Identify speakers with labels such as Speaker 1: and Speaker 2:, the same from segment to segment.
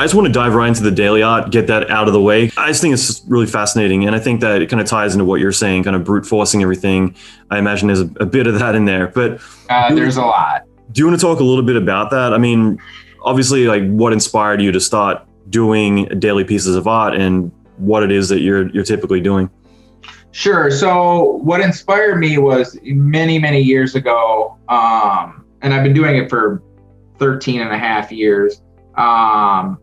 Speaker 1: just want to dive right into the daily art, get that out of the way. I just think it's really fascinating. And I think that it kind of ties into what you're saying, kind of brute forcing everything. I imagine there's a bit of that in there, but
Speaker 2: there's a lot.
Speaker 1: Do you want to talk a little bit about that? I mean, obviously, like, what inspired you to start doing daily pieces of art and what it is that you're typically doing?
Speaker 2: Sure. So what inspired me was many, many years ago, and I've been doing it for 13 and a half years, I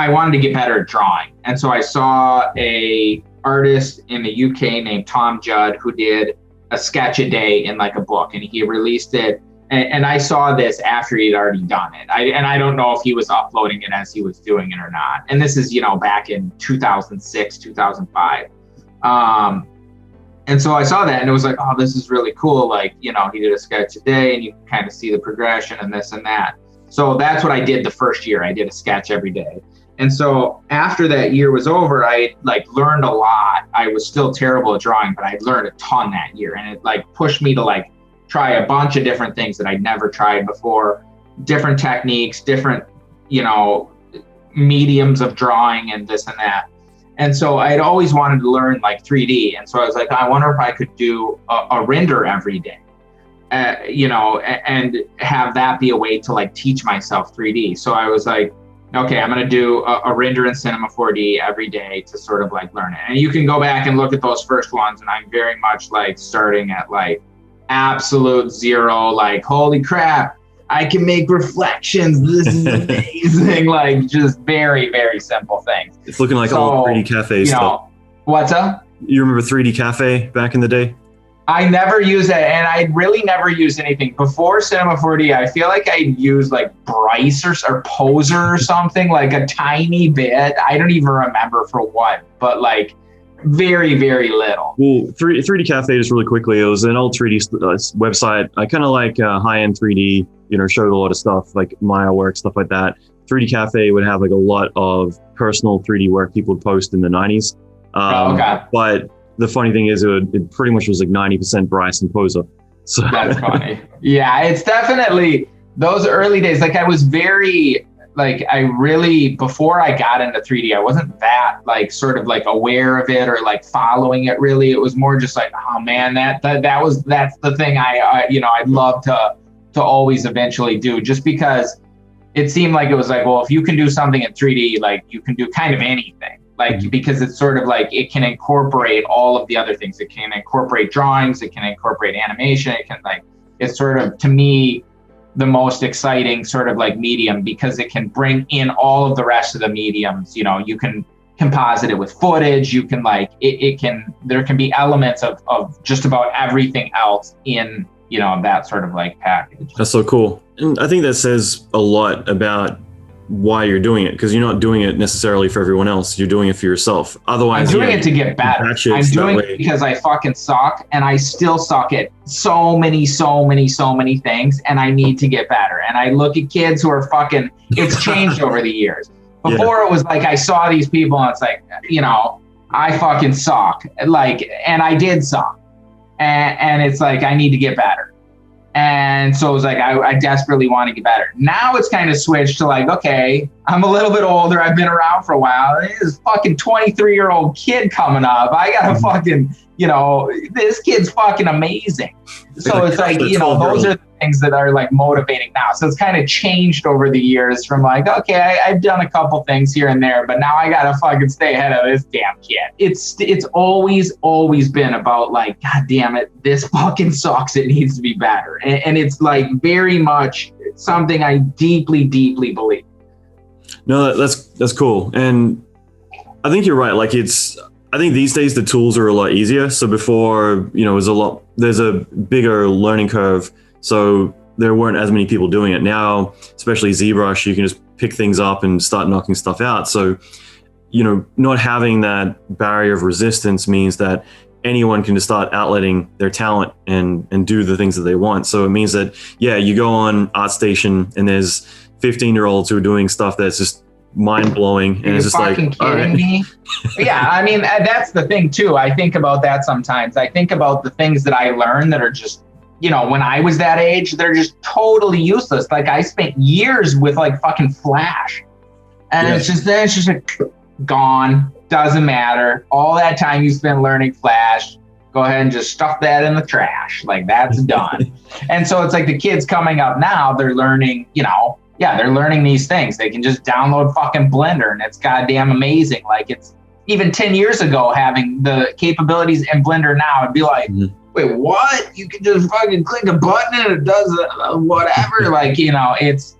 Speaker 2: wanted to get better at drawing. And so I saw a artist in the UK named Tom Judd who did a sketch a day in like a book, and he released it. And I saw this after he'd already done it. I don't know if he was uploading it as he was doing it or not. And this is, back in 2006, 2005. And so I saw that and it was like, oh, this is really cool. Like, he did a sketch a day and you can kind of see the progression and this and that. So that's what I did the first year. I did a sketch every day. And so after that year was over, I learned a lot. I was still terrible at drawing, but I learned a ton that year. And it pushed me to try a bunch of different things that I'd never tried before, different techniques, different, mediums of drawing and this and that. And so I'd always wanted to learn 3D. And so I was like, I wonder if I could do a render every day, and have that be a way to teach myself 3D. So I was like, okay, I'm going to do a render in Cinema 4D every day to sort of learn it. And you can go back and look at those first ones. And I'm very much starting at absolute zero, holy crap, I can make reflections. This is amazing. Just very, very simple things.
Speaker 1: It's looking like all 3D Cafe stuff.
Speaker 2: What's up?
Speaker 1: You remember 3D Cafe back in the day?
Speaker 2: I never used it, and I really never used anything. Before Cinema 4D, I feel like I used Bryce or Poser or something, a tiny bit. I don't even remember for what, but very, very little.
Speaker 1: Well, 3D Cafe, just really quickly, it was an old 3D website. I kind of like high-end 3D, showed a lot of stuff like Maya work, stuff like that. 3D Cafe would have a lot of personal 3D work people would post in the 90s.
Speaker 2: Okay.
Speaker 1: But the funny thing is it pretty much was 90% Bryce and Poser. So
Speaker 2: that's funny. Yeah, it's definitely those early days. I was very... before I got into 3D, I wasn't that sort of aware of it or following it really. It was more just oh man, that's the thing I'd love to always eventually do, just because it seemed like it was well, if you can do something in 3D, you can do kind of anything, because it's sort of it can incorporate all of the other things. It can incorporate drawings, it can incorporate animation, it can it's sort of, to me, the most exciting sort of medium, because it can bring in all of the rest of the mediums. You can composite it with footage. You can there can be elements of just about everything else in, that sort of package.
Speaker 1: That's so cool. And I think that says a lot about why you're doing it, because you're not doing it necessarily for everyone else. You're doing it for yourself. Otherwise,
Speaker 2: I'm doing it to get better. I'm doing it because I fucking suck, and I still suck at so many things, and I need to get better. And I look at kids who are fucking, it's changed over the years. Before it was I saw these people and it's I fucking suck. And I did suck. And it's I need to get better. And so it was I desperately want to get better. Now it's kind of switched to okay, I'm a little bit older. I've been around for a while. This fucking 23-year-old kid coming up. I got to fucking, this kid's fucking amazing. So it's those are the things that are motivating now. So it's kind of changed over the years from okay, I've done a couple things here and there, but now I got to fucking stay ahead of this damn kid. It's always been about God damn it, this fucking sucks. It needs to be better. And it's very much something I deeply, deeply believe.
Speaker 1: No, that's cool. And I think you're right. I think these days the tools are a lot easier. So before, there's a bigger learning curve. So there weren't as many people doing it. Now, especially ZBrush, you can just pick things up and start knocking stuff out. So, not having that barrier of resistance means that anyone can just start outletting their talent and do the things that they want. So it means that, you go on ArtStation and there's 15-year-olds who are doing stuff that's just mind-blowing, and it's just
Speaker 2: kidding me? Yeah, I mean, that's the thing too. I think about that sometimes. I think about the things that I learn that are just when I was that age, they're just totally useless. Like I spent years with like fucking Flash, and it's just like gone. Doesn't matter. All that time you spent learning Flash, go ahead and just stuff that in the trash. Like that's done. And so it's like the kids coming up now, they're learning, they're learning these things. They can just download fucking Blender, and it's goddamn amazing. Like it's even 10 years ago, having the capabilities in Blender now, it'd be like, wait, what? You can just fucking click a button and it does whatever. Like, it's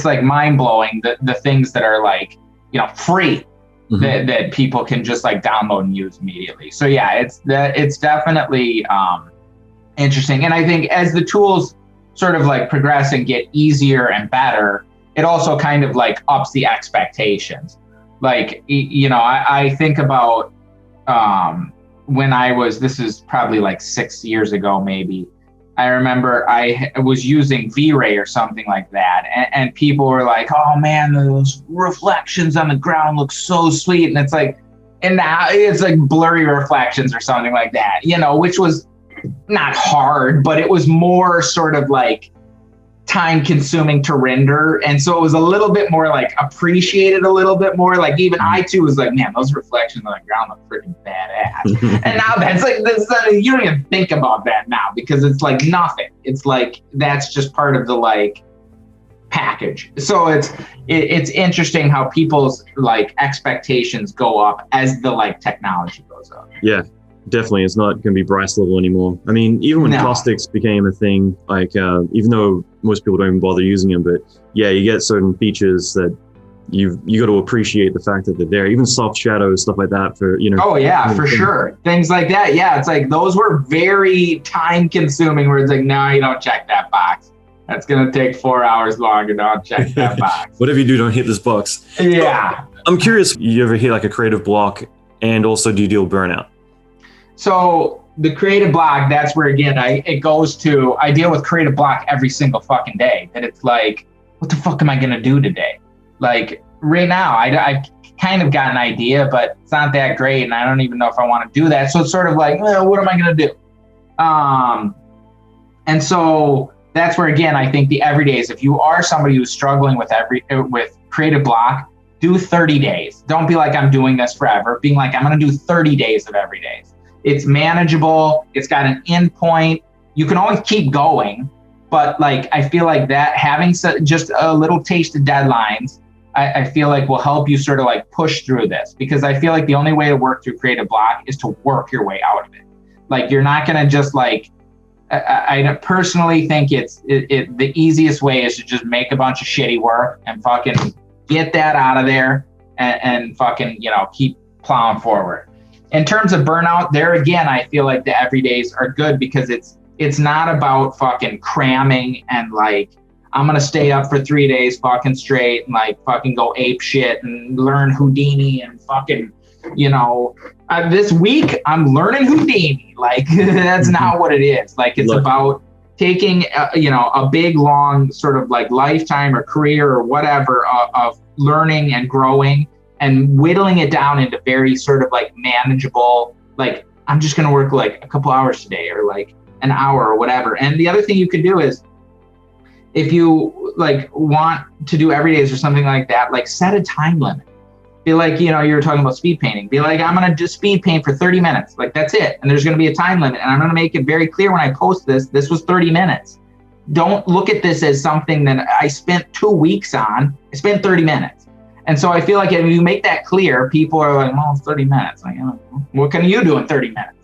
Speaker 2: like mind blowing the things that are like, free. That people can just like download and use immediately. So yeah, it's definitely interesting. And I think as the tools sort of like progress and get easier and better, it also kind of like ups the expectations. Like, I think about when this is probably like 6 years ago, maybe. I remember I was using V-Ray or something like that, and people were like, "Oh man, those reflections on the ground look so sweet," and it's like, and now it's like blurry reflections or something like that, which was not hard, but it was more sort of like time consuming to render, and so it was a little bit more like appreciated a little bit more. Like even I too was like, man, those reflections on the ground look freaking badass. And now that's like this, you don't even think about that now because it's like nothing. It's like that's just part of the like package. So it's interesting how people's like expectations go up as the like technology goes up.
Speaker 1: Yeah. Definitely, it's not going to be Bryce level anymore. I mean, even when caustics became a thing, like even though most people don't even bother using them, but yeah, you get certain features that you got to appreciate the fact that they're there. Even soft shadows, stuff like that. Oh
Speaker 2: yeah, for sure. Things like that. Yeah, it's like those were very time consuming. Where it's like, no, you don't check that box. That's going to take 4 hours longer. Don't check that box.
Speaker 1: Whatever you do, don't hit this box.
Speaker 2: Yeah.
Speaker 1: I'm curious. You ever hit like a creative block, and also do you deal with burnout?
Speaker 2: So the creative block, that's where, again, I deal with creative block every single fucking day. That it's like, what the fuck am I going to do today? Like right now, I kind of got an idea, but it's not that great. And I don't even know if I want to do that. So it's sort of like, well, what am I going to do? And so that's where, again, I think the everydays, if you are somebody who's struggling with creative block, do 30 days. Don't be like, I'm doing this forever. Being like, I'm going to do 30 days of everydays. It's manageable. It's got an end point. You can always keep going, but like I feel like that having just a little taste of deadlines, I feel like will help you sort of like push through this, because I feel like the only way to work through creative block is to work your way out of it. Like you're not gonna just like. I personally think the easiest way is to just make a bunch of shitty work and fucking get that out of there and fucking keep plowing forward. In terms of burnout, there again, I feel like the everydays are good because it's not about fucking cramming and like, I'm going to stay up for 3 days fucking straight and like fucking go ape shit and learn Houdini and fucking, this week I'm learning Houdini. Like that's not what it is. Like it's about taking, a big, long sort of like lifetime or career or whatever of learning and growing, and whittling it down into very sort of like manageable, like I'm just going to work like a couple hours today or like an hour or whatever. And the other thing you could do is if you like want to do every days or something like that, like set a time limit. Be like, you were talking about speed painting. Be like, I'm going to just speed paint for 30 minutes. Like that's it. And there's going to be a time limit. And I'm going to make it very clear when I post this was 30 minutes. Don't look at this as something that I spent 2 weeks on. I spent 30 minutes. And so I feel like if you make that clear, people are like, well, it's 30 minutes. Like, what can you do in 30 minutes?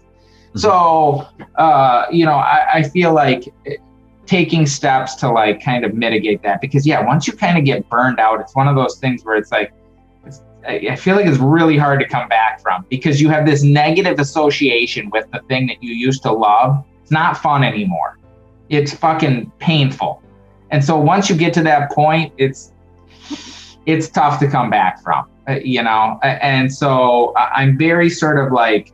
Speaker 2: Mm-hmm. So, I feel like taking steps to like kind of mitigate that, because once you kind of get burned out, it's one of those things where it's like, I feel like it's really hard to come back from, because you have this negative association with the thing that you used to love. It's not fun anymore. It's fucking painful. And so once you get to that point, it's tough to come back from, and so I'm very sort of like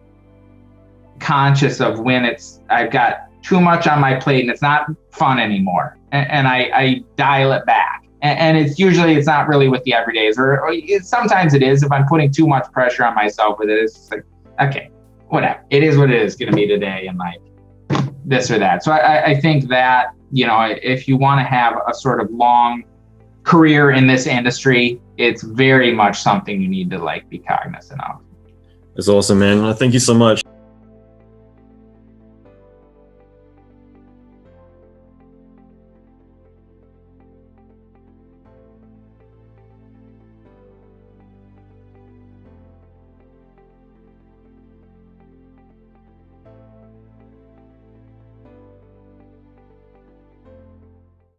Speaker 2: conscious of when I've got too much on my plate and it's not fun anymore. And I dial it back. And it's not really with the everydays, or sometimes it is if I'm putting too much pressure on myself with it. It's just like, okay, whatever. It is what it is going to be today. And like, this or that. So I think that, you know, if you want to have a sort of long career in this industry, it's very much something you need to like be cognizant of.
Speaker 1: It's awesome, man. Thank you so much.